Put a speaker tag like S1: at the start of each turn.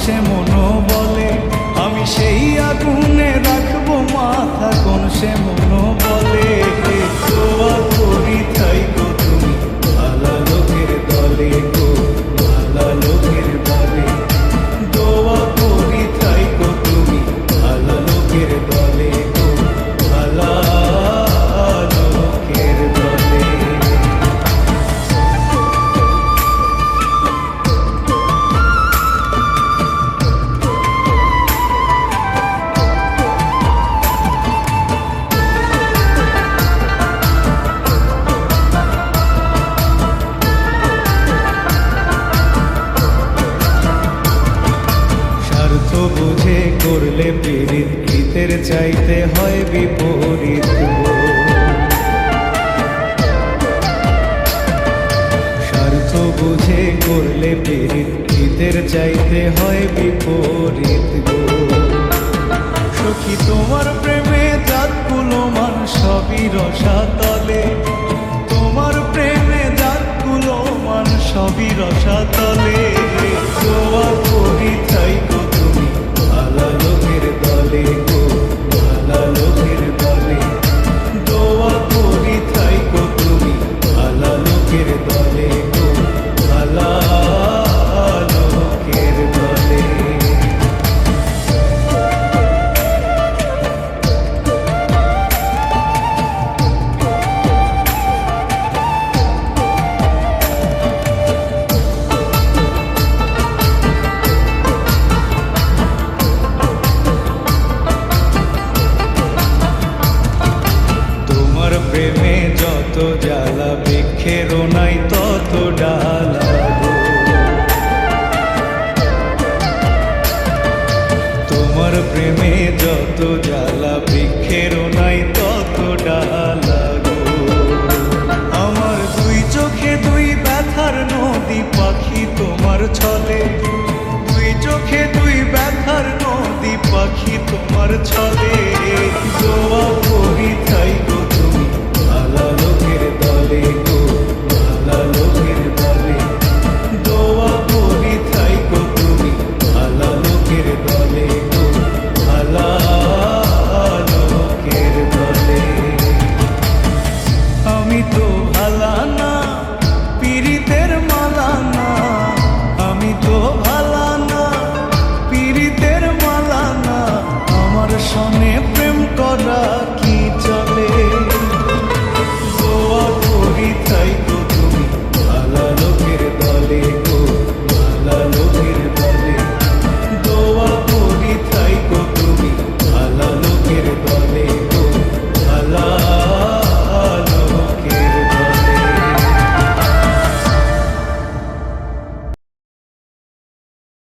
S1: সে মনো বলে, আমি সেই আগুনে রাখবো মাথা কোন সে মনো বলে। দোয়া করি থাইকো তুমি ভালা লোকের দলে গো, ভালা লোকের দলে। দোয়া করি থাইকো তুমি ভালা লোকের দলে গো, ভালা লোকের দলে। বুঝে করলে পীড়িত হিতের চাইতে হয় বিপরীত। স্বার্থ বুঝে করলে পীড়িত হিতের চাইতে হয় বিপরীত গো। সখী তোমার প্রেমে জাতগুলো মান সবই রসাতলে, তোমার প্রেমে জাতগুলো মান সবই রসাতলে। দোয়া করি থাইকো তুমি ভালা লোকের দলে গো, ভালা লোকের দলে। দোয়া করি থাইকো তুমি ভালা লোকের দলে গো, ভালা লোকের দলে। প্রেমে যত জ্বালা বৃক্ষেরও নাই তত ডালা গো। তোমার প্রেমে যত জ্বালা বৃক্ষেরও নাই তত ডালা গো। আমার দুই চোখে দুই ব্যথার নদী পাখি তোমার ছলে, দুই চোখে দুই ব্যথার নদী পাখি তোমার ছলে। দোয়া করি থাইকো তুমি ভালা লোকের দলে গো, ভালা লোকের দলে। দোয়া করি থাইকো তুমি ভালা লোকের দলে গো, ভালা লোকের দলে। আমি তো ভালা না পীড়িতের মালা না, আমি তো ভালা না পীড়িতের মালা না। আমার সনে প্রেম করা